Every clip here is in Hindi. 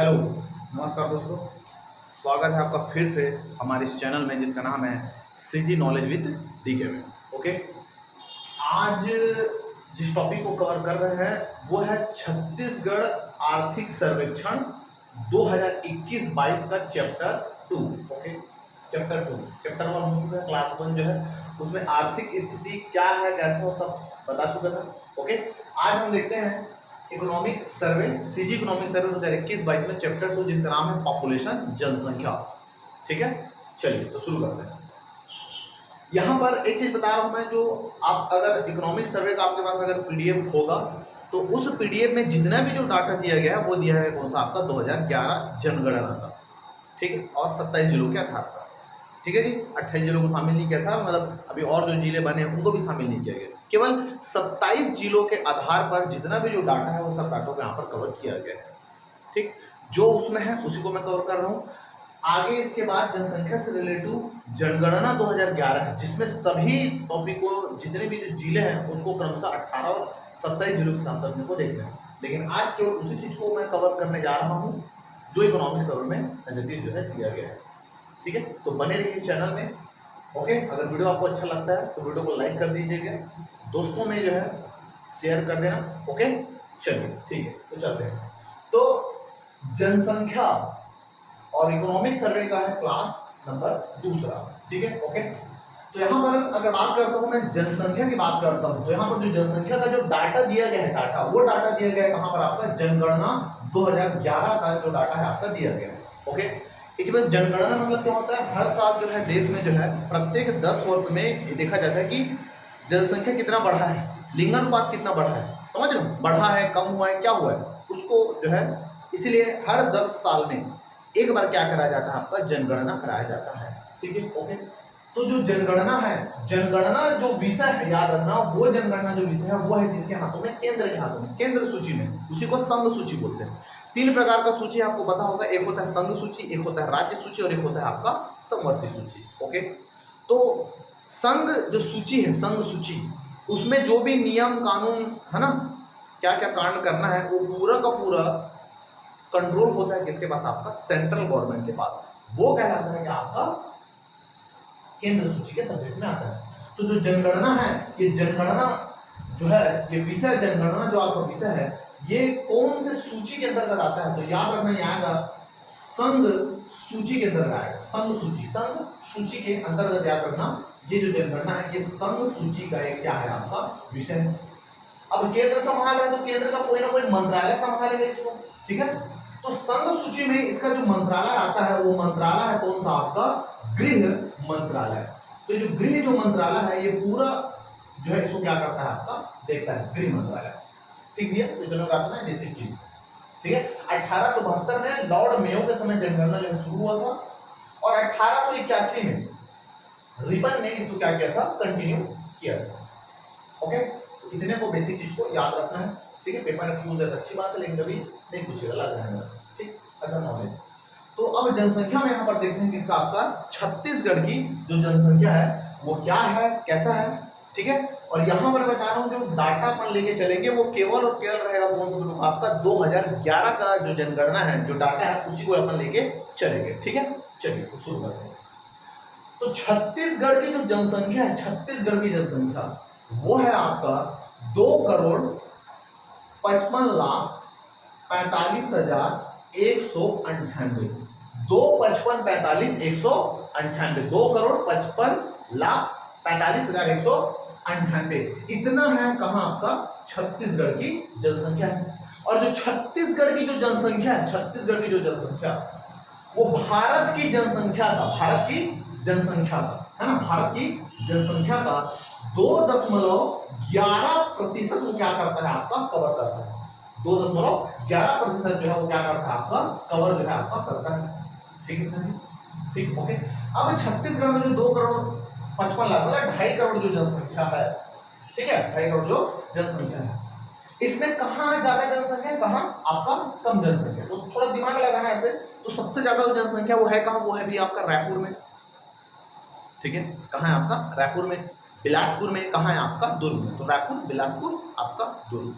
हेलो, नमस्कार दोस्तों। स्वागत है आपका फिर से हमारे इस चैनल में जिसका नाम है सीजी नॉलेज विद डीके में। ओके, आज जिस टॉपिक को कवर कर रहे हैं वो है छत्तीसगढ़ आर्थिक सर्वेक्षण 2021-22 का चैप्टर 2। ओके, चैप्टर 2, चैप्टर 1 हो चुका है, क्लास 1 जो है उसमें आर्थिक स्थिति क्या है कैसा वो सब बता चुका था। ओके, आज हम देखते हैं economic survey, CG economic survey 2021-22 में चैप्टर 2 जिसका नाम है पॉपुलेशन, जनसंख्या। ठीक है, चलिए तो शुरू करते हैं। यहाँ पर एक चीज बता रहा हूं मैं, जो आप अगर इकोनॉमिक सर्वे का आपके पास अगर पीडीएफ होगा तो उस पीडीएफ में जितना भी जो डाटा दिया गया है वो दिया है कौन सा आपका 2011 जनगणना का। ठीक है, और 27 जिलों के आधार पर। ठीक है जी, 28 जिलों को शामिल नहीं किया था, मतलब अभी और जो जिले बने हैं उनको भी शामिल नहीं किया गया, केवल 27 जिलों के आधार पर जितना भी जो डाटा है वो सब डाटा को यहाँ पर कवर किया गया है। ठीक, जो उसमें है उसी को मैं कवर कर रहा हूँ। आगे इसके बाद जनसंख्या से रिलेटिव जनगणना 2011 है, जिसमें सभी टॉपिकों जितने भी जो जिले हैं उसको क्रमशः 18 और 27 जिलों के साथ अपने को देखना है। लेकिन आज केवल उसी चीज को मैं कवर करने जा रहा हूँ जो इकोनॉमिक सर्वे में एज इट इज जो है दिया गया है। ठीक है, तो बने रहिए चैनल में। ओके, अगर वीडियो आपको अच्छा लगता है तो वीडियो को लाइक कर दीजिएगा, दोस्तों में जो है शेयर कर देना। ओके, चलिए ठीक है, तो चलते हैं। तो जनसंख्या और इकोनॉमिक सर्वे का है क्लास नंबर 2। ठीक है, ओके, तो यहाँ पर अगर बात करता हूँ मैं जनसंख्या की बात करता हूँ तो यहाँ पर जो जनसंख्या का जो डाटा दिया गया है, डाटा वो डाटा दिया गया है कहाँ पर आपका जनगणना 2011 का जो डाटा है आपका दिया गया है। ओके, इसमें जनगणना मतलब क्या होता है, हर साल जो है देश में जो है प्रत्येक 10 वर्ष में देखा जाता है कि जनसंख्या कितना बढ़ा है, लिंगानुपात कितना बढ़ा है, समझ रहे हो, बढ़ा है, कम हुआ है, क्या हुआ है, उसको जो है इसीलिए हर 10 साल में एक बार क्या कराया जाता है आपका जनगणना कराया जाता है। ठीक है, ओके, तो जो जनगणना है, जनगणना जो विषय है याद रखना, वो जनगणना जो विषय है वो है किसके हाथों में, केंद्र के हाथों में, केंद्र सूची में, उसी को संघ सूची बोलते हैं। 3 प्रकार का सूची आपको पता होगा, एक होता है संघ सूची, एक होता है राज्य सूची और एक होता है आपका समवर्ती सूची। ओके, तो संघ जो सूची है, संघ सूची, उसमें जो भी नियम कानून है ना, क्या क्या कांड करना है वो पूरा का पूरा कंट्रोल होता है किसके पास, आपका सेंट्रल गवर्नमेंट के पास। वो कहलाता है कि आपका केंद्र सूची के सब्जेक्ट में आता है। तो जो जनगणना है, ये जनगणना जो है, ये विषय जनगणना जो आपका विषय है, ये कौन से सूची के अंतर्गत आता है, तो याद रखना यहाँ आएगा संघ सूची के अंतर्गत आएगा, संघ सूची, संघ सूची के अंतर्गत याद रखना, ये जो जनगणना है ये संघ सूची का एक क्या है आपका विषय है। अब केंद्र संभाल रहा है तो केंद्र का कोई ना कोई मंत्रालय संभालेगा इसको। ठीक है, तो संघ सूची में इसका जो मंत्रालय आता है वो मंत्रालय है कौन सा आपका, गृह मंत्रालय। तो जो गृह जो मंत्रालय है ये पूरा जो है इसको क्या करता है आपका, देखता है गृह मंत्रालय। ठीक है, तो इतना रखना है बेसिक चीज। ठीक है, 1872 में लॉर्ड मेयो के समय जनगणना जो है शुरू हुआ था और 1881 में रिपन ने इसको क्या किया था, कंटिन्यू किया था। ओके, तो इतने को बेसिक चीज को याद रखना है। ठीक है, पेपर में पूछ है अच्छी बात है, लेकिन कभी नहीं पूछेगा, लग रहेगा। ठीक, ऐसा नॉलेज। तो अब जनसंख्या में यहाँ पर देखते हैं कि इसका आपका छत्तीसगढ़ की जो जनसंख्या है वो क्या है, कैसा है। ठीक है, और यहाँ पर बता रहा हूँ जो डाटा अपन लेके चलेंगे वो केवल और केवल रहेगा कौन सा, आपका 2011 का जो जनगणना है, जो डाटा है उसी को अपन लेके चलेंगे। ठीक है, चलिए तो शुरू करते हैं। तो छत्तीसगढ़ की जो जनसंख्या है, छत्तीसगढ़ की जनसंख्या वो है आपका 2,55,45,198, 2,55,45,198, 2,55,45,198, इतना है कहां आपका छत्तीसगढ़ की जनसंख्या है। और जो छत्तीसगढ़ की जो जनसंख्या है, छत्तीसगढ़ की जो जनसंख्या वो भारत की जनसंख्या का, भारत की जनसंख्या का है ना, भारत की जनसंख्या का 2.11% वो क्या करता है आपका, कवर करता है। 2.11% जो है वो क्या करता है आपका, कवर जो है आपका करता है। ठीक है, ठीक, ओके। अब छत्तीसगढ़ में जो 2,55,00,000 मतलब 2.5 करोड़ जो जनसंख्या है, ठीक है, 2.5 करोड़ जो जनसंख्या है, इसमें कहाँ ज्यादा जनसंख्या है, कहाँ आपका कम जनसंख्या। तो थोड़ा दिमाग लगाना ऐसे, तो सबसे ज्यादा जनसंख्या वो है कहाँ, वो है भी आपका रायपुर में। ठीक है, कहाँ है आपका, रायपुर में। बिलासपुर में कहाँ है आपका, दुर्ग में। तो रायपुर, बिलासपुर, आपका दुर्ग।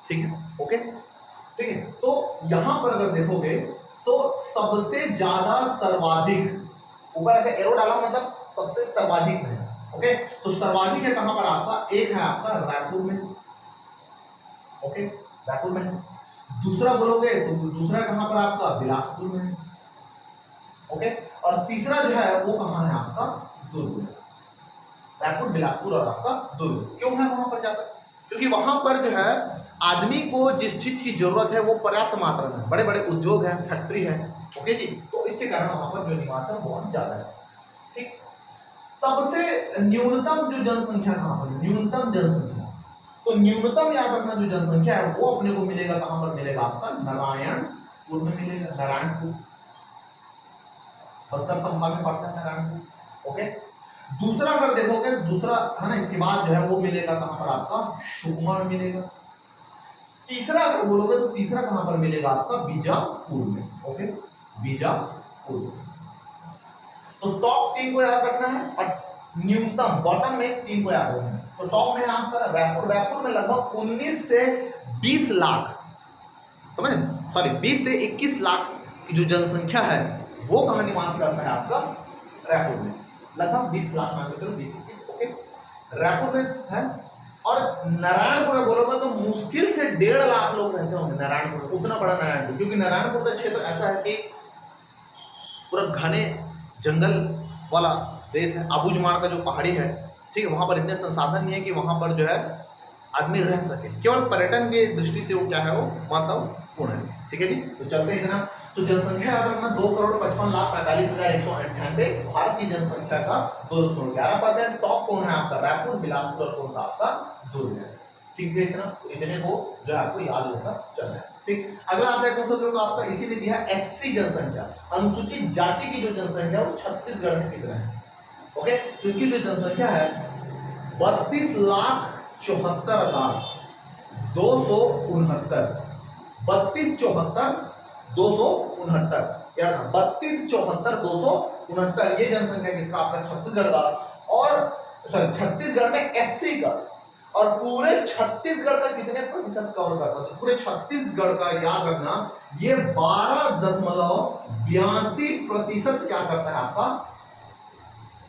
ठीक है, ओके। ठीक है। तो यहां पर अगर देखोगे तो सबसे ज्यादा सर्वाधिक, ऊपर ऐसे एरो डाला मतलब सबसे सर्वाधिक है। ओके, तो सर्वाधिक है कहां पर आपका, एक है आपका रायपुर में। ओके, रायपुर में है। दूसरा बोलोगे तो दूसरा कहां पर आपका, बिलासपुर में है। ओके, और तीसरा जो है वो कहां है आपका, दुर्ग में। रायपुर, बिलासपुर और आपका दुर्ग। क्यों है वहां पर जाकर, क्योंकि वहां पर जो है आदमी को जिस चीज की जरूरत है वो पर्याप्त मात्रा में, बड़े बड़े उद्योग है, फैक्ट्री है। ओके जी, तो इसके कारण वहां पर जो निवास है बहुत ज्यादा है। ठीक, सबसे न्यूनतम जो जनसंख्या कहां पर, न्यूनतम जनसंख्या, तो न्यूनतम याद रखना जो जनसंख्या है वो अपने को मिलेगा कहां पर, मिलेगा आपका नारायणपुर में मिलेगा। नारायणपुर बस्तर संभाग में पड़ता है नारायणपुर। ओके, दूसरा अगर देखोगे, दूसरा है ना, इसके बाद जो है वो मिलेगा कहां पर आपका, सुकमा में मिलेगा। तीसरा अगर बोलोगे तो तीसरा कहां पर मिलेगा आपका, बीजापुर में। ओके, बीजापुर। तो टॉप 3 को याद रखना है और न्यूनतम बॉटम में 3 को याद रखना है। तो टॉप में आपका रायपुर, रायपुर में लगभग 19 से 20 लाख, समझ, सॉरी 20 से 21 लाख की जो जनसंख्या है वो कहां निवास करता है आपका, रायपुर में। लगभग 20 लाख मान के चलो, 20-21। ओके, रायपुर में है। और नारायणपुर में बोलोगे तो मुश्किल से 1.5 लाख लोग रहते होंगे नारायणपुर, उतना बड़ा नारायणपुर, क्योंकि नारायणपुर का क्षेत्र ऐसा है कि पूरा घने जंगल वाला देश है। अबूझमाड़ का जो पहाड़ी है, ठीक है, वहां पर इतने संसाधन नहीं है कि वहां पर जो है आदमी रह सके। केवल पर्यटन की दृष्टि से वो क्या है, वो महत्वपूर्ण है। ठीक है जी, तो चलते हैं इतना। तो जनसंख्या याद रखना 2,55,45,198 भारत की जनसंख्या का 2.11%। टॉप कौन है आपका, रायपुर, बिलासपुर और कौन सा आपका, दुर्ग है। ठीक है, इतना, इतने को जो है आपको याद होकर चलना है। ठीक, अगला आता है क्वेश्चन जो आपका इसी में दिया, एससी जनसंख्या, अनुसूचित जाति की जो जनसंख्या है वो छत्तीसगढ़ में कितना है। ओके, तो इसकी जो जनसंख्या है 32,74,269, 32,74,269, यार 32,74,269 ये जनसंख्या किसका, आपका छत्तीसगढ़ का। और सॉरी, छत्तीसगढ़ में एससी का, और पूरे छत्तीसगढ़ का कितने प्रतिशत कवर करता है, तो पूरे छत्तीसगढ़ का याद रखना ये 12.82% क्या करता है आपका,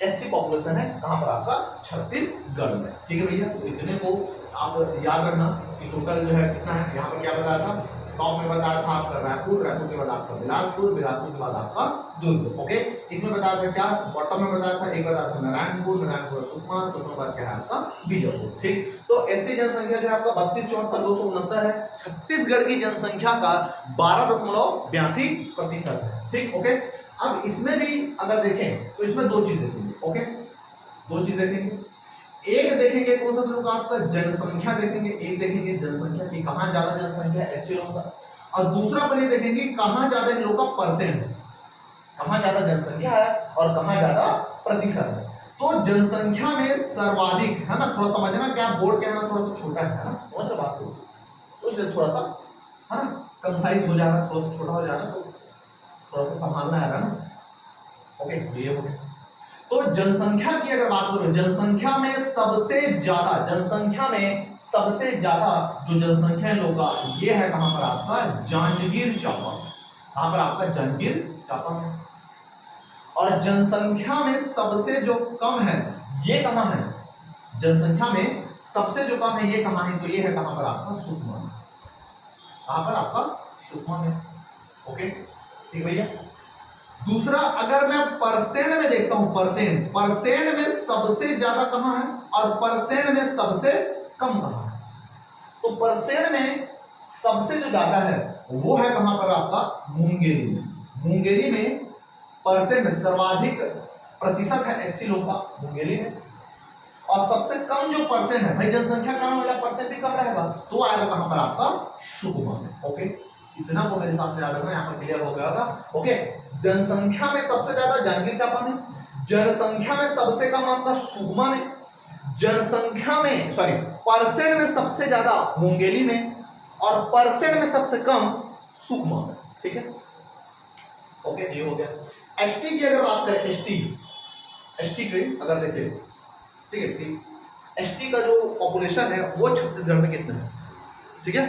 एससी पॉपुलेशन है। कहां पर आपका, छत्तीसगढ़ में। ठीक है भैया, तो इतने को आप याद रखना कि टोटल जो है कितना है। यहाँ पर क्या बताया था, टॉप में बताया था आपका रायपुर, रायपुर के बाद आपका बिलासपुर, बिलासपुर के बाद आपका दुर्ग। ओके, इसमें बताया था क्या, बॉटम में बताया था, एक बताया था नारायणपुर, नारायणपुर सुकमा, सुकमा बाद क्या है आपका, बीजापुर। ठीक, तो एससी जनसंख्या जो है आपका 32,74,269 है। छत्तीसगढ़ की जनसंख्या का 12.82% है। ठीक, ओके। अब इसमें भी अगर देखें तो इसमें दो चीज देखेंगे। ओके, दो चीज देखेंगे, एक देखेंगे कौन सा लोग आपका, जनसंख्या देखेंगे, एक देखेंगे जनसंख्या की कहां ज्यादा जनसंख्या है, एससी लोगों का, और दूसरा पर ये देखेंगे कहां ज्यादा इन लोगों का परसेंट है, कहां ज्यादा जनसंख्या है और कहां ज्यादा प्रतिशत है। तो जनसंख्या में सर्वाधिक है ना, थोड़ा समझना, क्या बोर्ड क्या है ना, थोड़ा सा छोटा है ना, समझ रहे बात को, तो इसलिए थोड़ा सा है ना कंसाइज हो जाएगा, थोड़ा सा छोटा हो जाएगा, तो थोड़ा सा संभालना है ना। ओके, ये हो गया। तो जनसंख्या की अगर बात करो, जनसंख्या में सबसे ज्यादा, जनसंख्या में सबसे ज्यादा जो जनसंख्या है लोगों का, ये है कहां पर आपका, जांजगीर चांपा। कहां पर आपका, जांजगीर चांपा में। और जनसंख्या में सबसे जो कम है ये कहां है, जनसंख्या में सबसे जो कम है ये कहां है, तो ये है कहां पर आपका, सुकमा में। कहां पर आपका, सुकमा में। ओके, ठीक भैया। दूसरा अगर मैं परसेंट में देखता हूं, परसेंट में सबसे ज्यादा कहां है और परसेंट में सबसे कम कहां है, तो परसेंट में सबसे जो ज्यादा है वो है कहां पर आपका, मुंगेली में। मुंगेली में परसेंट सर्वाधिक प्रतिशत है एससी लोग का, मुंगेली में। और सबसे कम जो परसेंट है भाई, जनसंख्या कम है मतलब परसेंट भी कम रहेगा, तो आएगा कहां पर आपका, सुकमा में। ओके, इतना को मेरे हिसाब से याद रखना, यहां पर क्लियर हो गया होगा। ओके, जनसंख्या में सबसे ज्यादा जांजगीर चांपा में, जनसंख्या में सबसे कम आपका सुकमा में, जनसंख्या में सॉरी परसेंट में सबसे ज्यादा मुंगेली में, और परसेंट में सबसे कम सुकमा में। ठीक है, ओके, ये हो गया। एसटी की अगर बात करें, एसटी की अगर देखें, ठीक है, एसटी का जो पॉपुलेशन है वो छत्तीसगढ़ में कितना है, ठीक है,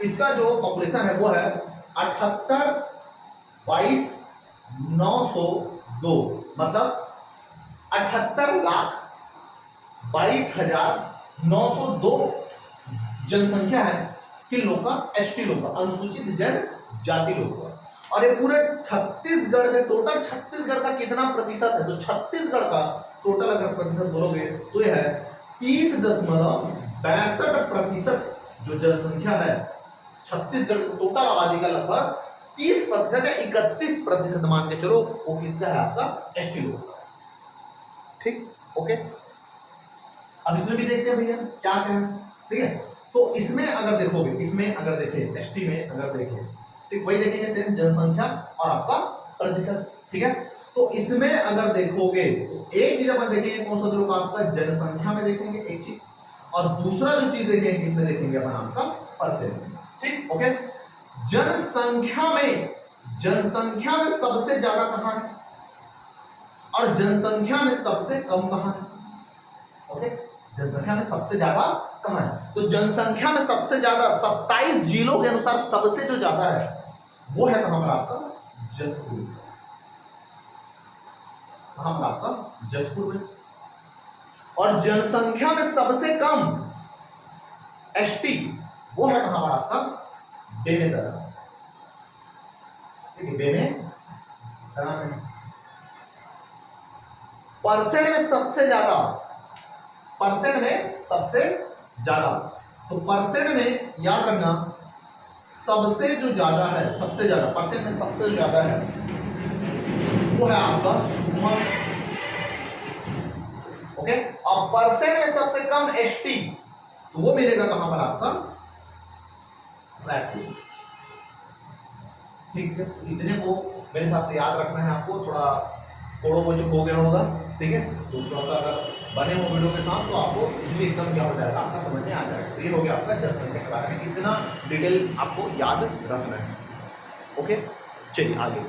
इसका जो पॉपुलेशन है वो है 78,22,902, मतलब 78,22,902 जनसंख्या है किन लोग का, एसटी लोग का, अनुसूचित जनजाति लोग का। और ये पूरे छत्तीसगढ़ में टोटल छत्तीसगढ़ का कितना प्रतिशत है, तो छत्तीसगढ़ का टोटल अगर प्रतिशत बोलोगे तो यह है 30.62% जो जनसंख्या है छत्तीसगढ़ टोटल आबादी का लगभग 30% या 31% मान के चलो वो किसका है, आपका एसटी लोग का। ठीक, ओके। अब इसमें भी देखते हैं भैया क्या क्या है, ठीक है। तो इसमें अगर देखोगे, इसमें अगर देखें एसटी में अगर देखें, ठीक वही देखेंगे सेम जनसंख्या और आपका प्रतिशत, ठीक है। तो इसमें अगर देखोगे तो एक चीज अपन देखेंगे कौन सा लोग आपका जनसंख्या में देखेंगे एक चीज, और दूसरा जो चीज देखेंगे किसमें देखेंगे अपन आपका परसेंट, ठीक, ओके। जनसंख्या में सबसे ज्यादा कहां है और जनसंख्या में सबसे कम कहां है, ओके। जनसंख्या में सबसे ज्यादा कहां है, तो जनसंख्या में सबसे ज्यादा 27 जिलों के अनुसार सबसे जो ज्यादा है वो है कहां पर आपका, जसपुर, कहां पर आपका जसपुर में। और जनसंख्या में सबसे कम एसटी वो है कहां पर आपका, बेमेतरा, ठीक है, बेमेतरा में। परसेंट में सबसे ज्यादा, परसेंट में सबसे ज्यादा, तो परसेंट में याद रखना सबसे जो ज्यादा है, सबसे ज्यादा परसेंट में सबसे ज्यादा है वो है आपका सुकमा, ओके। और परसेंट में सबसे कम एसटी तो वो मिलेगा कहां पर आपका, रायपुर, ठीक है। इतने को मेरे हिसाब से याद रखना है आपको, थोड़ा कोड़ो को चुप हो गया होगा, ठीक है। तो थोड़ा सा अगर बने हो वीडियो के साथ तो आपको इसलिए एकदम क्या हो जाएगा, आपका समझ में आ जाएगा। तो ये हो गया आपका जनसंख्या के बारे में, इतना डिटेल आपको याद रखना है, ओके। चलिए आगे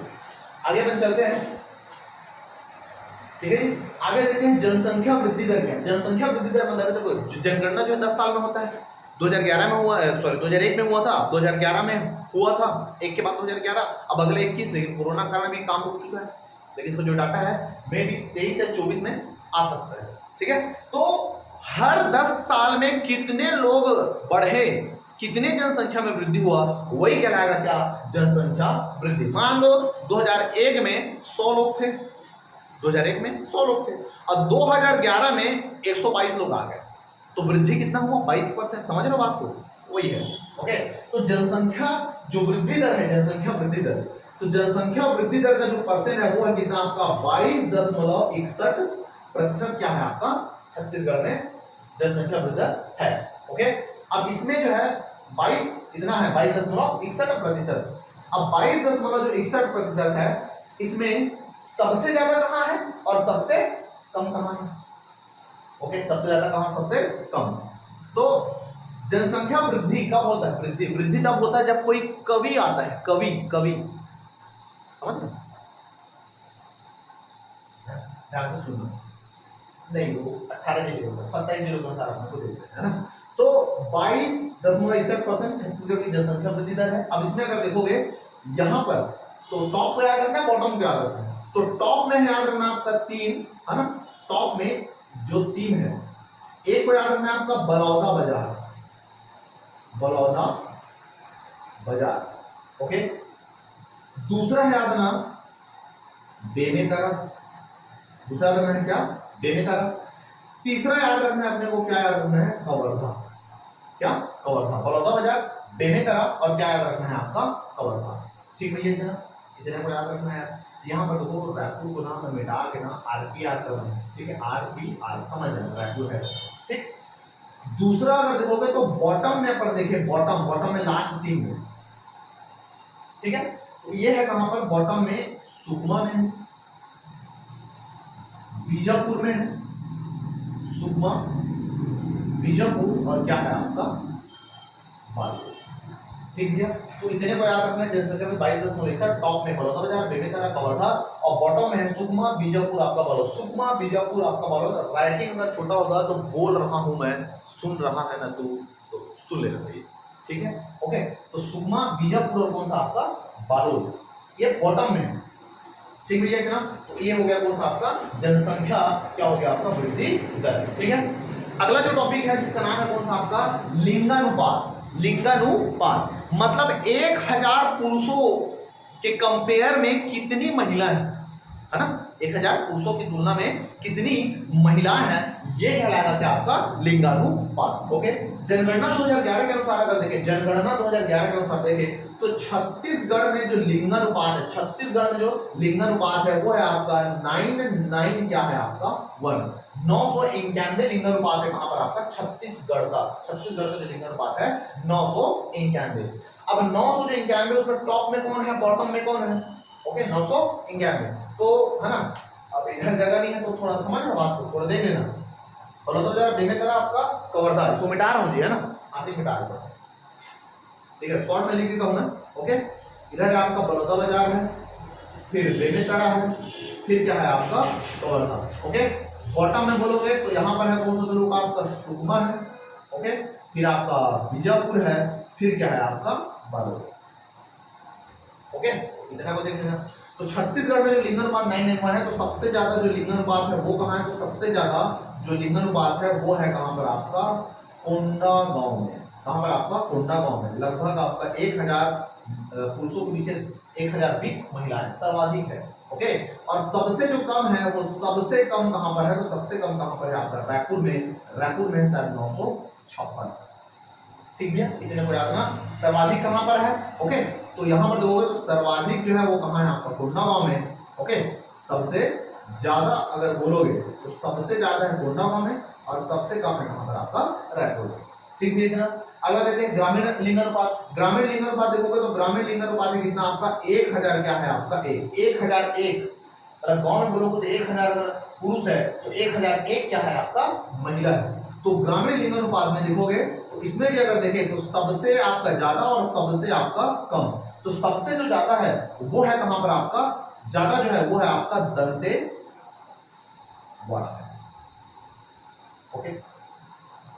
अपन चलते हैं, ठीक है जी। आगे देखते हैं जनसंख्या वृद्धि दर क्या है। जनसंख्या वृद्धि दर मतलब देखो जनगणना जो है 10 साल में होता है, 2011 में हुआ, सॉरी 2001 में हुआ था, 2011 में हुआ था, एक के बाद 2011, अब अगले 21, लेकिन कोरोना के कारण भी काम रुक चुका है, लेकिन इसका जो डाटा है मे भी 23 या 24 में आ सकता है, ठीक है। तो हर 10 साल में कितने लोग बढ़े, कितने जनसंख्या में वृद्धि हुआ, वही कहलाएगा क्या, जनसंख्या वृद्धि। मान लो 2001 में 100 लोग थे, 2001 में 100 लोग थे और 2011 में 122 लोग आ गए, तो वृद्धि कितना हुआ, 22%। समझ रहे हो बात को, वही है, ओके। तो जनसंख्या जो वृद्धि दर है, जनसंख्या वृद्धि दर, तो जनसंख्या वृद्धि दर का जो परसेंट है वो है कितना आपका, 22.61% क्या है आपका छत्तीसगढ़ में जनसंख्या वृद्धि दर है, ओके। अब इसमें जो है 22 कितना है, 22.61%। अब 22.61% है, इसमें सबसे ज्यादा कहां है और सबसे कम कहां है, ओके। सबसे ज्यादा कहां, सबसे कम। तो जनसंख्या वृद्धि कब होता है, वृद्धि तब होता है जब कोई कवि आता है, कवि समझ रहे, ध्यान से सुनना, नहीं वो 18 जिलों का 27 जिलों के अनुसार आपको देते हैं, है ना। तो 22.61% छत्तीसगढ़ की जनसंख्या वृद्धि दर है। अब इसमें अगर देखोगे यहां पर, तो टॉप को याद रखना है, बॉटम को याद रखना है। तो टॉप में याद रखना आपका 3, है ना, टॉप में जो 3 है, एक को याद रखना है आपका बलौदा बाजार, ओके। दूसरा है याद रखना बेमेतरा, दूसरा याद रखना है क्या, बेमेतरा। तीसरा याद रखना है अपने को, क्या याद रखना है, कवर्धा, क्या, कवर्धा, बलौदा बाजार, बेमेतरा, और क्या याद रखना है आपका, कवर्धा, ठीक है। इतने को याद रखना है। यहाँ पर देखो रायपुर को नाम मिटा के ना आरपी याद करना है, ठीक है, RPR समझ जाना, रायपुर है, ठीक। दूसरा अगर देखोगे तो बॉटम में पर देखिए, बॉटम में लास्ट 3 में, ठीक है। तो ये है कहां पर, बॉटम में सुकमा में है, बीजापुर में है, सुकमा, बीजापुर, और क्या है आपका बालोद, ठीक है। तो इतने को याद रखना है। जनसंख्या में 22.61, टॉप में बलौदा बाजार, बेमेतरा, कवर्धा, और बॉटम में है सुकमा, बीजापुर, आपका बालोद। सुकमा, बीजापुर, आपका बालोद। राइटिंग अगर छोटा होगा तो बोल रहा हूं मैं, सुन रहा है ना तू, तो सुन लेना भाई, ठीक है, ओके। तो सुकमा, बीजापुर और कौन सा आपका बालोद, ये बॉटम में है, ठीक भैया इतना। तो ये हो गया कौन सा आपका जनसंख्या, क्या हो गया आपका वृद्धि दर, ठीक है। अगला जो टॉपिक है जिसका नाम है कौन सा आपका लिंगानुपात। लिंगानुपात मतलब 1000 पुरुषों के कंपेयर में कितनी महिला है ना, 1000 पुरुषों की तुलना में कितनी महिलाएं हैं, ये कहलाएगा क्या आपका लिंगानुपात, ओके। जनगणना 2011 के अनुसार अगर देखें, जनगणना 2011 के अनुसार देखें तो छत्तीसगढ़ में जो लिंगानुपात है, छत्तीसगढ़ में जो लिंगानुपात है वो है आपका 99 क्या है आपका 1, 991 लिंगानुपात है कहां पर आपका छत्तीसगढ़ का। छत्तीसगढ़ का जो लिंगानुपात है 991। अब 991 उसमें टॉप में कौन है, बॉटम में कौन है, ओके 991, तो है ना। अब इधर जगह नहीं है तो थोड़ा समझ लो बात को, थोड़ा देख लेना। बोलो तो जरा देने तरह आपका कवर्धा, इसको मिटा रहा हूं जी, है ना, आते मिटा रहा हूं, ठीक है, शॉर्ट में लिख देता हूं मैं, ओके। इधर आपका बलौदा बाजार है, फिर बेमेतरा है, फिर क्या है आपका कवर्धा, ओके। बॉटम में बोलोगे तो यहाँ पर है कौन सा तालुका आपका सुकमा है, ओके, फिर आपका बीजापुर है, फिर क्या है आपका बालोद, ओके। इतना को देख लेना। तो छत्तीसगढ़ में जो लिंगानुपात 991 है, तो सबसे ज्यादा जो लिंगानुपात है वो कहाँ है, तो सबसे ज्यादा जो लिंगानुपात है वो है कहाँ पर आपका कोंडागांव में। कहाँ पर आपका कोंडागांव में लगभग आपका 1000 पुरुषों के पीछे 1020 महिलाएं सर्वाधिक है, ओके। और सबसे जो कम है वो सबसे कम कहाँ पर है, तो सबसे कम कहाँ पर है आपका रायपुर में, रायपुर में शायद 956, ठीक भैया, इतने को याद रखना। सर्वाधिक कहां पर है, ओके। तो यहां पर देखोगे तो सर्वाधिक जो है वो कहां है आपका कोंडागांव में, ओके। सबसे ज्यादा अगर बोलोगे तो सबसे ज्यादा है कोंडागांव में और सबसे कम है कहां पर आपका रायपुर में, ठीक है इतना। अगला देते हैं ग्रामीण लिंगानुपात। ग्रामीण लिंगानुपात देखोगे तो ग्रामीण लिंगानुपात है कितना आपका 1000 क्या है आपका 1001। अगर गांव में बोलोगे तो 1000 अगर पुरुष है तो 1001 क्या है आपका महिला है। तो ग्रामीण लिंगानुपात में देखोगे तो इसमें भी अगर देखें तो सबसे आपका ज्यादा और सबसे आपका कम। तो सबसे जो ज्यादा है वो है कहां पर आपका, ज्यादा जो है वो है आपका दंतेवाड़ा, ओके,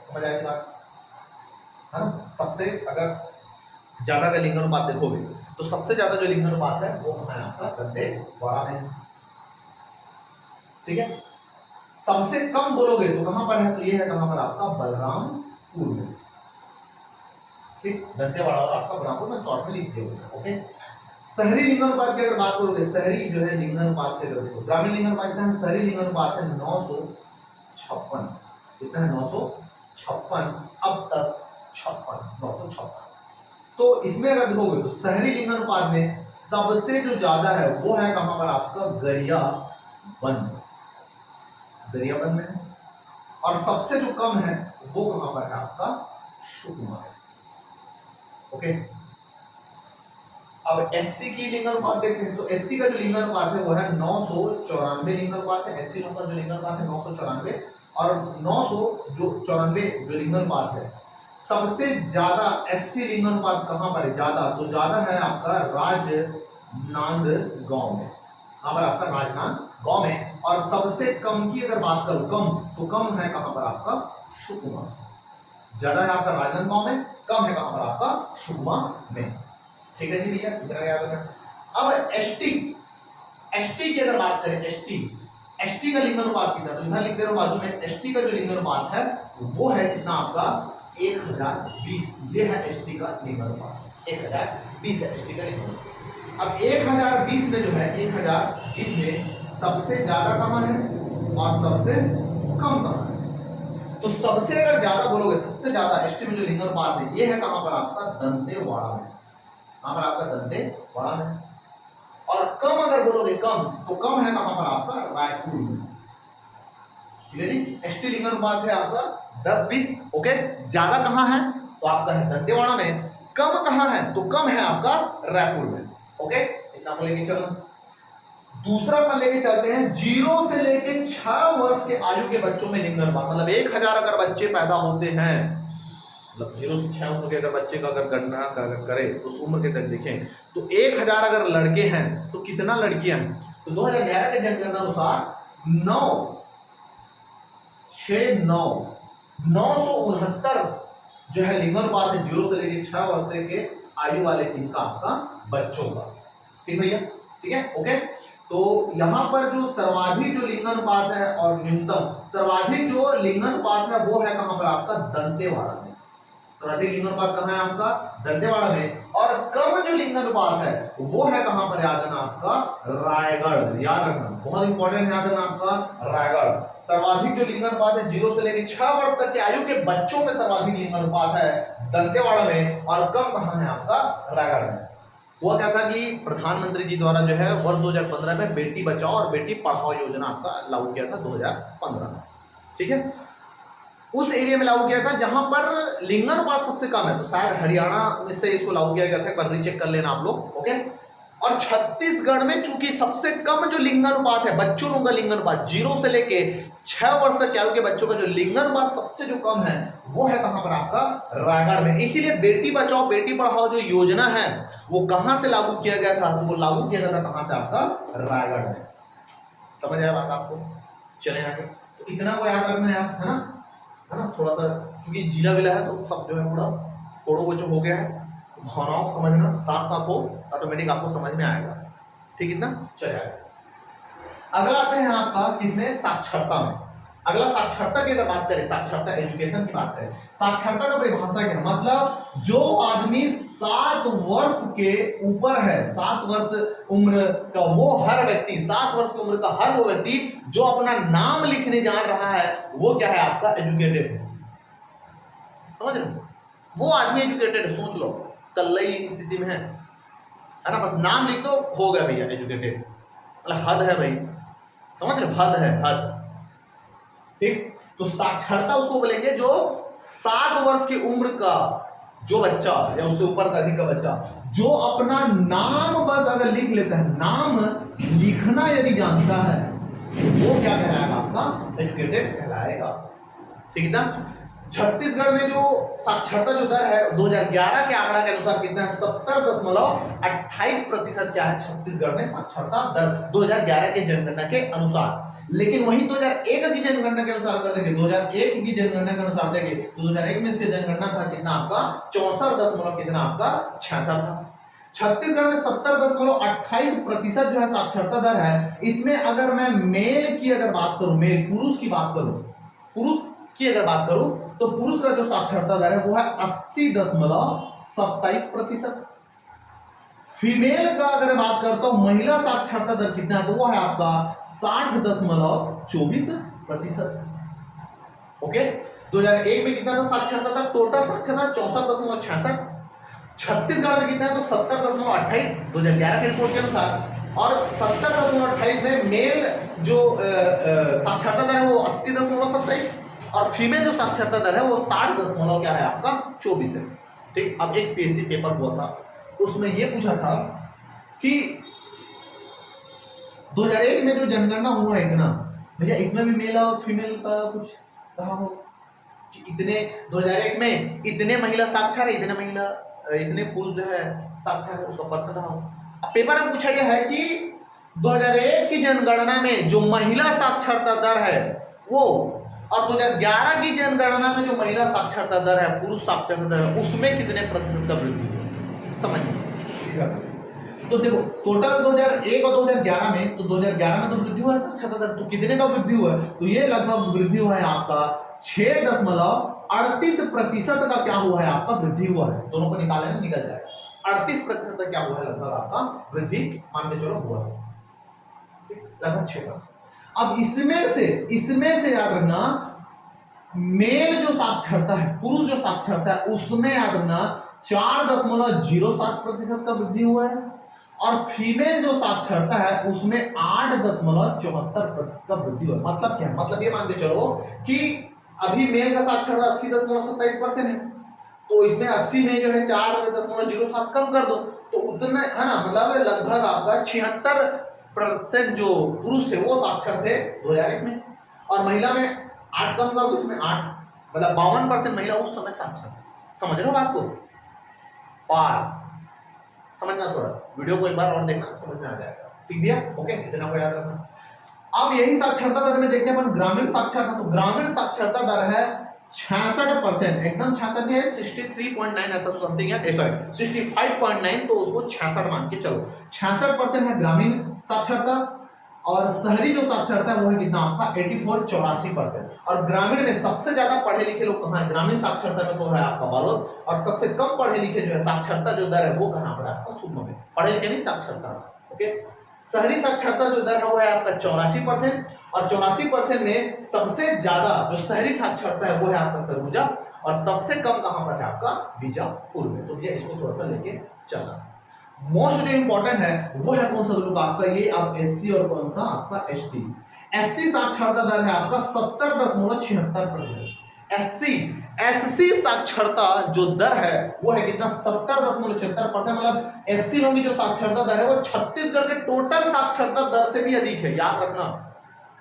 समझ आएगी बात, है ना। सबसे अगर ज्यादा का लिंगानुपात देखोगे तो सबसे ज्यादा जो लिंगानुपात है वो कहां है आपका दंतेवाड़ा में, ठीक है। सबसे कम बोलोगे तो कहां पर है, तो ये है कहां पर आपका बलरामपुर में, ठीक। दंतेवाड़ा और आपका बलरामपुर में शॉर्ट में लिख दिया, ओके। शहरी लिंगानुपात की अगर बात करोगे, शहरी जो है लिंगानुपात के अगर देखो, ग्रामीण लिंगानुपात कितना है, शहरी लिंगानुपात है 956, कितना है 956, अब तक 56, 956। तो इसमें अगर देखोगे तो शहरी लिंगानुपात में सबसे जो ज्यादा है वो है कहां पर आपका गरियाबंद, गरियाबंद में है। और सबसे जो कम है वो कहां पर है आपका सुकमा, ओके। अब एससी की लिंगानुपात देखते हैं। तो एससी का जो लिंगानुपात है वो है 994 लिंगानुपात है। एससी लोग का जो लिंगानुपात है 994 और 994 जो लिंगानुपात है, सबसे ज्यादा एससी लिंगानुपात कहां पर है ज्यादा, तो ज्यादा है आपका राजनांदगांव में, कहां पर आपका राजनांदगांव में। और सबसे कम की अगर बात करूं, कम तो कम है कहां पर आपका सुकमा, ज्यादा है आपका राजनांदगांव में, कम है कहां पर आपका सुकमा में, ठीक है जी भैया, इतना याद रखना। अब एसटी, एसटी की अगर बात करें, एसटी का लिंगानुपात कितना, तो इधर लिख दे रहा हूं बाजू में, एसटी का जो लिंगानुपात है वो है कितना आपका 1020, ये है एसटी का लिंगानुपात, 1020 है एसटी का लिंगानुपात। अब 1020 में जो है 1020 में सबसे ज्यादा कहां है और सबसे कम कहां है, तो सबसे अगर ज्यादा बोलोगे, सबसे ज्यादा एसटी में जो लिंगानुपात है ये है कहां पर आपका दंतेवाड़ा में, कहां पर आपका दंतेवाड़ा में। और कम अगर बोलोगे कम, तो कम है कहां पर आपका रायपुर में, ठीक है जी। एसटी लिंगानुपात है आपका 10-20, ओके। ज्यादा कहां है तो आपका है दंतेवाड़ा में, कम कहां है तो कम है आपका रायपुर में, ओके। इतना को लेके चलो। दूसरा अपन लेके चलते हैं 0 से लेके 6 वर्ष के आयु के बच्चों में लिंगानुपात, मतलब 1000 अगर बच्चे पैदा होते हैं, मतलब 0 से 6 उम्र के अगर बच्चे का अगर गणना करें तो उस उम्र के तक देखें तो 1000 अगर लड़के हैं तो कितना लड़कियां हैं, तो 2011 के जनगणना अनुसार 969 जो है लिंगानुपात है 0 से लेकर 6 वर्ष के आयु वाले किनका, आपका बच्चों का। ठीक भैया, ठीक है, ओके। तो यहाँ पर जो सर्वाधिक जो लिंगानुपात है और न्यूनतम, सर्वाधिक जो लिंगानुपात है वो है कहां पर, आपका दंतेवाड़ा में। सर्वाधिक लिंगानुपात कहां है आपका, दंतेवाड़ा में। और कम जो लिंगानुपात है वो है कहां पर, याद रखना आपका रायगढ़, याद रखना, बहुत इंपॉर्टेंट है, याद रखना आपका रायगढ़। सर्वाधिक जो लिंगानुपात है 0 से लेकर 6 वर्ष तक के आयु के बच्चों में सर्वाधिक लिंगानुपात है दंतेवाड़ा में, और कम कहां है आपका, रायगढ़ में। हुआ क्या था कि प्रधानमंत्री जी द्वारा जो है वर्ष 2015 में बेटी बचाओ और बेटी पढ़ाओ योजना आपका लागू किया था 2015 में, ठीक है। उस एरिया में लागू किया था जहां पर लिंगानुपात सबसे कम है, तो शायद हरियाणा में से इसको लागू किया गया था, एक बार रीचेक कर लेना आप लोग, ओके। और छत्तीसगढ़ में चूंकि सबसे कम जो लिंगानुपात है बच्चों लोगों का लिंगानुपात 0 से लेके 6 वर्ष तक आयु के बच्चों का जो लिंगानुपात सबसे जो कम है वो है कहां पर, आपका रायगढ़ में। इसीलिए बेटी बचाओ बेटी पढ़ाओ जो योजना है वो कहां से लागू किया गया था, तो वो लागू किया गया था कहां से, आपका रायगढ़ में। समझ आया बात आपको, चले आगे। तो इतना को याद रखना यार, है ना, थोड़ा सा, क्योंकि जिला विला है तो सब जो है पूरा कोड़ो वो जो हो गया है, भावनाओं को समझना साथ साथ हो, ऑटोमेटिक आपको समझ में आएगा, ठीक, इतना चले आएगा। अगला आता है आपका किसमें, साक्षरता में। अगला साक्षरता की अगर बात करें, साक्षरता एजुकेशन की बात करें, साक्षरता का परिभाषा क्या है, मतलब जो आदमी 7 वर्ष के ऊपर है, 7 वर्ष उम्र का वो हर व्यक्ति, 7 वर्ष की उम्र का हर वो व्यक्ति जो अपना नाम लिखने जान रहा है वो क्या है, आपका एजुकेटेड है। समझ रहे हो, वो आदमी एजुकेटेड है। सोच लो कल्लई स्थिति में है ना, बस नाम लिख दो हो गया भैया एजुकेटेड, मतलब हद है भाई, समझ रहे, हद है, हद, ठीक। तो साक्षरता उसको बोलेंगे जो 7 वर्ष की उम्र का जो बच्चा या उससे ऊपर का अधिक का बच्चा जो अपना नाम बस अगर लिख लेता है, नाम लिखना यदि जानता है वो क्या कहलाएगा, आपका एजुकेटेड कहलाएगा, ठीक है ना। छत्तीसगढ़ में जो साक्षरता जो दर है 2011 के आंकड़ा के अनुसार कितना है, 70.28% क्या है छत्तीसगढ़ में साक्षरता दर 2011 के जनगणना के अनुसार। लेकिन वहीं 2001 की जनगणना के अनुसार अगर देखें, 2001 की जनगणना के अनुसार देखें तो 2001 में इसकी जनगणना था कितना, आपका 64 कितना, आपका 66 था। छत्तीसगढ़ में 70.28% जो है साक्षरता दर है। इसमें अगर मैं मेल की अगर बात करूं, मेल पुरुष की बात करूं, पुरुष की अगर बात करूं तो पुरुष का जो साक्षरता दर है वो है 80.27%। फीमेल का अगर बात करता हूं महिला साक्षरता दर कितना है, तो वो है आपका 60.24%। ओके, 2001 में कितना था साक्षरता दर, टोटल साक्षरता 64.66। छत्तीसगढ़ में कितना है तो 70.28 2011 की रिपोर्ट के अनुसार, और 70.28 में मेल जो साक्षरता दर है वो 80.27 और फीमेल जो साक्षरता दर है वो 60 क्या है आपका 24 है। ठीक, अब एक पीएससी पेपर हुआ था उसमें ये पूछा था कि 2001 में जो जनगणना हुआ है इतना, भैया इसमें भी मेल और फीमेल का कुछ रहा हो कि इतने 2001 में इतने महिला साक्षर है, इतने पुरुष जो है साक्षर है, उसका परसेंट रहा हो। अब पेपर में पूछा यह है कि 2001 की जनगणना में जो महिला साक्षरता दर है वो और 2011 की जनगणना में जो महिला साक्षरता दर है, पुरुष साक्षरता दर है, उसमें कितने प्रतिशत का वृद्धि हुआ, समझिए। तो देखो टोटल 2001 और 2011 में, तो 2011 में तो वृद्धि हुआ है साक्षरता दर, तो कितने का वृद्धि हुआ है, तो ये लगभग वृद्धि हुआ है आपका 6.38% का क्या हुआ है आपका वृद्धि हुआ है। दोनों को निकाले ना निकल जाएगा, 38% का क्या हुआ है लगभग आपका वृद्धि, मान के चलो हुआ है लगभग 6%। अब इसमें से याद रखना मेल जो साक्षरता है, पुरुष जो साक्षरता है उसमें याद रखना 4.07% का वृद्धि हुआ है और फीमेल जो साक्षरता है उसमें 8.74% का वृद्धि हुआ है। मतलब क्या है, मतलब ये मान के चलो कि अभी मेल का साक्षरता 80.27% है, तो इसमें 80 में जो है 4.07 कम कर दो तो उतना है ना, मतलब लगभग आपका 76% जो पुरुष थे वो साक्षर थे 2001 में, और महिला में 8 कम कर दो, इसमें 8 मतलब 52% महिला उस समय साक्षर। समझ रहे हो बात को, पार समझना, थोड़ा वीडियो को एक बार और देखना, समझ में आ जाएगा। ठीक भैया, ओके, इतना को याद रखना। अब यही साक्षरता दर में देखते हैं अपन ग्रामीण साक्षरता, तो ग्रामीण साक्षरता दर है 66%, एकदम 66 नहीं है, 63.9 ऐसा समथिंग है, सॉरी 65.9, तो उसको 66 मान के चलो। 66% है ग्रामीण साक्षरता, और शहरी जो साक्षरता है वो है कितना आपका 84% और ग्रामीण में सबसे ज्यादा पढ़े लिखे लोग कहाँ है? ग्रामीण साक्षरता में तो है आपका बालोद, और सबसे कम पढ़े लिखे जो है साक्षरता जो दर है वो कहाँ पर आपका सुकमा में, पढ़े लिखे नहीं साक्षरता। ओके, शहरी साक्षरता जो दर है वो है आपका 84%, और 84% में सबसे ज्यादा जो शहरी साक्षरता है वो है आपका सरगुजा, और सबसे कम कहां पर है आपका बीजापुर में। तो ये इसको थोड़ा सा लेके चलना। मोस्ट जो इंपॉर्टेंट है वो है कौन सा ग्रुप आपका, ये आप एससी और कौन सा आपका एसटी। एससी साक्षरता दर है आपका 70.76%। एससी साक्षरता जो दर है वो है कितना 70.76%, मतलब एससी लोगों की जो साक्षरता दर है वो छत्तीसगढ़ के टोटल साक्षरता दर से भी अधिक है, याद रखना,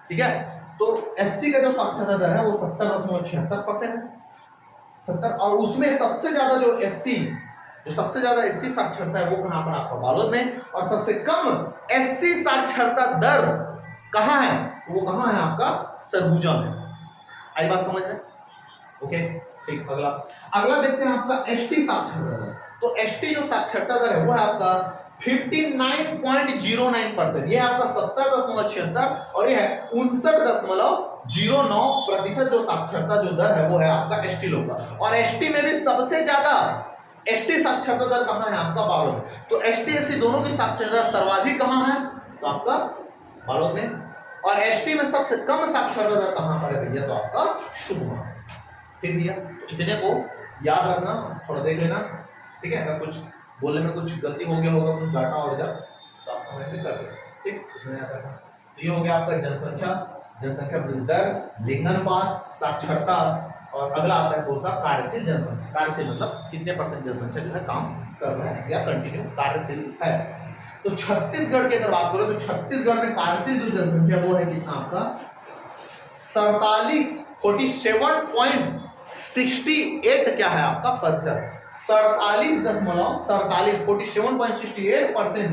ठीक है। तो एससी का जो साक्षरता दर है वो 70.76% है, 70, और उसमें सबसे ज्यादा जो सबसे ज्यादा एससी साक्षरता है वो कहां पर आपका बालोद में, और सबसे कम एससी साक्षरता दर कहां है, वो कहां है आपका सरगुजा में। आई बात समझ में? ओके, ठीक। अगला देखते हैं आपका एसटी साक्षरता दर। तो एसटी जो साक्षरता दर है वो है आपका 59.09%, ये आपका 70.76 और ये है 59.09% जो साक्षरता जो दर है वो है आपका एसटी लोग का। और एसटी में भी सबसे ज्यादा एसटी साक्षरता दर कहां है आपका बालोद में। तो एसटी एससी दोनों की साक्षरता सर्वाधिक कहां है, तो आपका बालोद में, और एसटी में सबसे कम साक्षरता दर कहां पर है भैया, तो आपका सुकमा। ठीक भैया, तो इतने को याद रखना, थोड़ा देख लेना, ठीक है। अगर कुछ बोलने में कुछ गलती हो गया होगा, कुछ डाटा हो गया तो आप कमेंट में कर देना, ठीक। इसमें याद रखना। तो ये हो गया आपका जनसंख्या वृद्धि दर, लिंगानुपात, साक्षरता, और अगला आता है कौन सा, कार्यशील जनसंख्या। कार्यशील मतलब कितने परसेंट जनसंख्या जो है काम कर रहा है या कंटिन्यू कार्यशील है। तो छत्तीसगढ़ की अगर बात करें तो छत्तीसगढ़ में कार्यशील जो जनसंख्या वो है कितना आपका 47.68 क्या है आपका प्रतिशत, 47.68%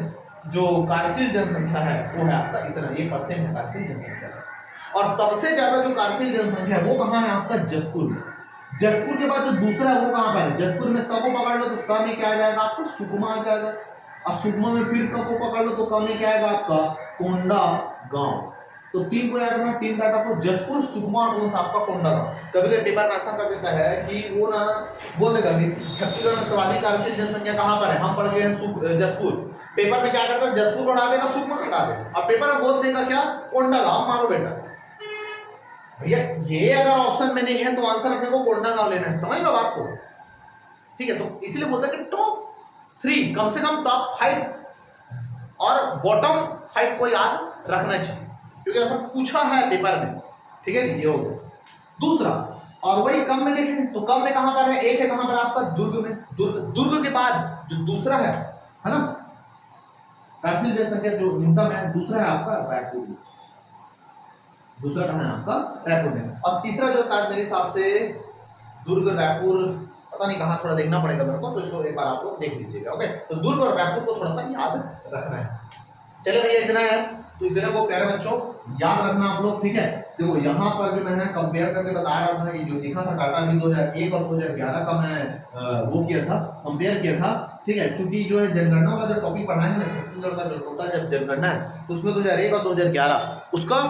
जो कार्यशील जनसंख्या है वो है आपका इतना, ये परसेंट है कार्यशील जनसंख्या। और सबसे ज्यादा जो कार्यशील जनसंख्या है वो कहां है आपका जसपुर में। जसपुर के बाद जो दूसरा है वो कहां पर है, जसपुर में स को पकड़ लो तो स में क्या आ जाएगा आपका सुकमा आ जाएगा, और सुकमा में फिर क को पकड़ लो तो क में क्या आएगा आपका कोंडा गांव। तो तीन को याद रखना, तीन डाटा को, जसपुर, सुकमा और कौन सा आपका कोंडा गांव। कभी कभी पेपर में ऐसा कर देता है कि वो ना बोल देगा छत्तीसगढ़ में सर्वाधिक कार्यशील जनसंख्या कहां पर है, हम पढ़ गए हैं जसपुर। पेपर में क्या करता है, जसपुर बढ़ा देगा, सुकमा घटा देगा, और पेपर में बोल देगा क्या, कोंडा गांव। मारो बेटा भैया, ये अगर ऑप्शन में नहीं है तो आंसर अपने को कोंडा गांव लेना है, समझ लो बात को, ठीक है। तो इसलिए बोलता है कि टॉप 3, कम से कम टॉप 5 और बॉटम 5 को याद रखना चाहिए, क्योंकि ऐसा पूछा है पेपर में, ठीक है। ये हो गया दूसरा। और वही कम में देखें तो कम में कहां पर है, एक है कहां पर आपका दुर्ग में। दुर्ग के बाद जो दूसरा है ना कार्यशील जनसंख्या जो न्यूनतम है, दूसरा है आपका रायपुर में, दूसरा कहां है आपका रायपुर में, और तीसरा जो शायद मेरे हिसाब से दुर्ग, रायपुर, पता नहीं कहां, थोड़ा देखना पड़ेगा मेरे को, तो इसको एक बार आप लोग देख लीजिएगा। ओके, तो दुर्ग और रायपुर को थोड़ा सा याद रखना है। चले भैया, इतना है, तो इतने को प्यारे बच्चों याद रखना आप लोग, ठीक है। देखो यहाँ पर जो मैंने कंपेयर करके बता रहा था, ये जो लिखा था डाटा भी 2001 और 2011 का मैं वो किया था, कंपेयर किया था, ठीक है। क्योंकि जो है जनगणना वाला जो टॉपिक पढ़ाएंगे ना छत्तीसगढ़ का जो टोटल जब जनगणना है तो उसमें 2001 और 2011 उसका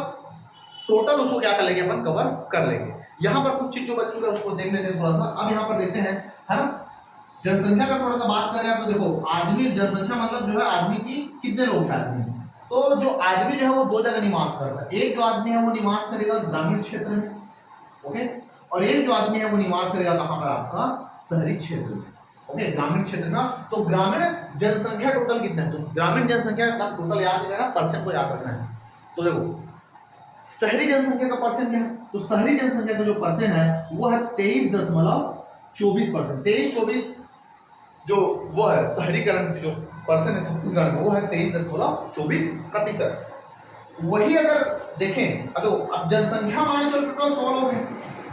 टोटल उसको क्या कर लेंगे अपन, कवर कर लेंगे। यहाँ पर कुछ चीज जो बच्चों का उसको देख लेते हैं थोड़ा सा। अब यहाँ पर देखते हैं, है ना, जनसंख्या का थोड़ा सा बात करें आप तो देखो, आदमी जनसंख्या मतलब जो है आदमी की कितने लोग हैं आदमी, तो जो आदमी जो है वो दो जगह निवास करता है। एक जो आदमी है वो निवास करेगा ग्रामीण क्षेत्र में, ओके, और एक जो आदमी है वो निवास करेगा कहां पर आपका शहरी क्षेत्र में, ओके, ग्रामीण क्षेत्र में। तो ग्रामीण जनसंख्या टोटल कितना है, तो ग्रामीण जनसंख्या का टोटल याद रखना, परसेंट को याद रखना है। तो देखो शहरी जनसंख्या का परसेंट क्या है, तो शहरी जनसंख्या का जो परसेंट है वो है 23.24%। 23-24 जो वो है शहरीकरण की जो परसेंट है छत्तीसगढ़ में वो है 23.24%। वही अगर देखें अब जनसंख्या मान चलो टोटल 100 लोग हैं,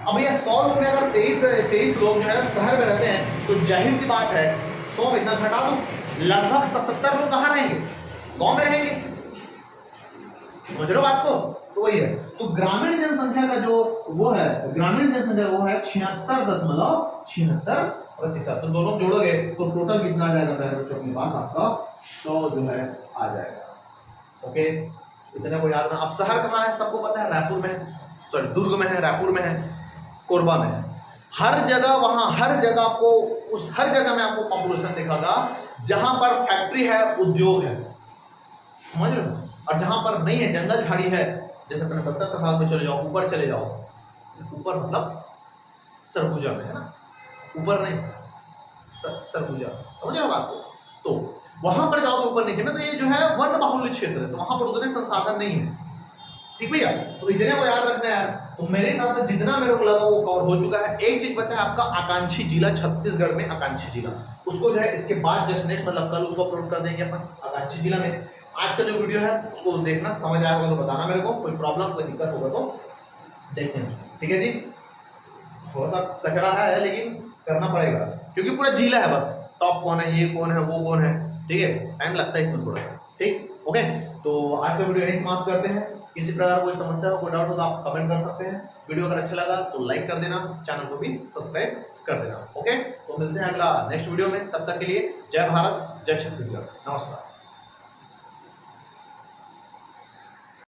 अब ये 100 लोग में अगर 23 लोग जो है शहर में रहते हैं, तो जाहिर सी बात है 100 में इतना घटा दो, लगभग 77 लोग कहाँ रहेंगे, गांव में रहेंगे। समझ रहे हो बात को? तो वही है। तो ग्रामीण जनसंख्या का जो वो है, ग्रामीण जनसंख्या वो है 76.76%। तो दोनों जोड़ोगे तो टोटल कितना आ जाएगा मेरे बच्चों अपने पास? आपका 100 जो है आ जाएगा। ओके, इतने को याद रखना। अब शहर कहाँ है? सबको पता है, रायपुर में है, सॉरी दुर्ग में है, रायपुर में है, कोरबा में है। हर जगह वहां, हर जगह को उस हर जगह में आपको पॉपुलेशन दिखागा जहां पर फैक्ट्री है, उद्योग है, समझ रहे हो? और जहां पर नहीं है, जंगल झाड़ी है, जैसे अपने बस्तर संभाग में चले जाओ, ऊपर चले जाओ, ऊपर मतलब सरगुजा में है ना, ऊपर नहीं, सरगुजा, समझ रहे हो आपको? तो वहां पर जाओ तो ऊपर नीचे में, तो ये जो है वन बाहुल्य क्षेत्र है, तो वहां पर उतने संसाधन नहीं है। ठीक भैया, तो इतने को याद रखना है। तो मेरे हिसाब से जितना मेरे को लगा वो कवर हो चुका है। एक चीज पता है आपका, आकांक्षी जिला, छत्तीसगढ़ में आकांक्षी जिला, उसको जो है इसके बाद जस्ट नेक्स्ट मतलब कल उसको अपलोड कर देंगे अपन आकांक्षी जिला में। आज का जो वीडियो है उसको देखना, समझ आया होगा तो बताना मेरे को, कोई प्रॉब्लम कोई दिक्कत होगा तो देखते हैं उसको। ठीक है जी, थोड़ा सा कचरा है लेकिन करना पड़ेगा क्योंकि पूरा जिला है, बस टॉप कौन है, ये कौन है, वो कौन है, ठीक है, टाइम लगता है इसमें थोड़ा सा। ठीक, ओके, तो आज का वीडियो यहीं समाप्त करते हैं। किसी प्रकार कोई समस्या हो, कोई डाउट हो तो आप कमेंट कर सकते हैं। वीडियो अगर अच्छा लगा तो लाइक कर देना, चैनल को भी सब्सक्राइब कर देना। ओके, तो मिलते हैं अगला नेक्स्ट वीडियो में, तब तक के लिए जय भारत, जय छत्तीसगढ़, नमस्कार।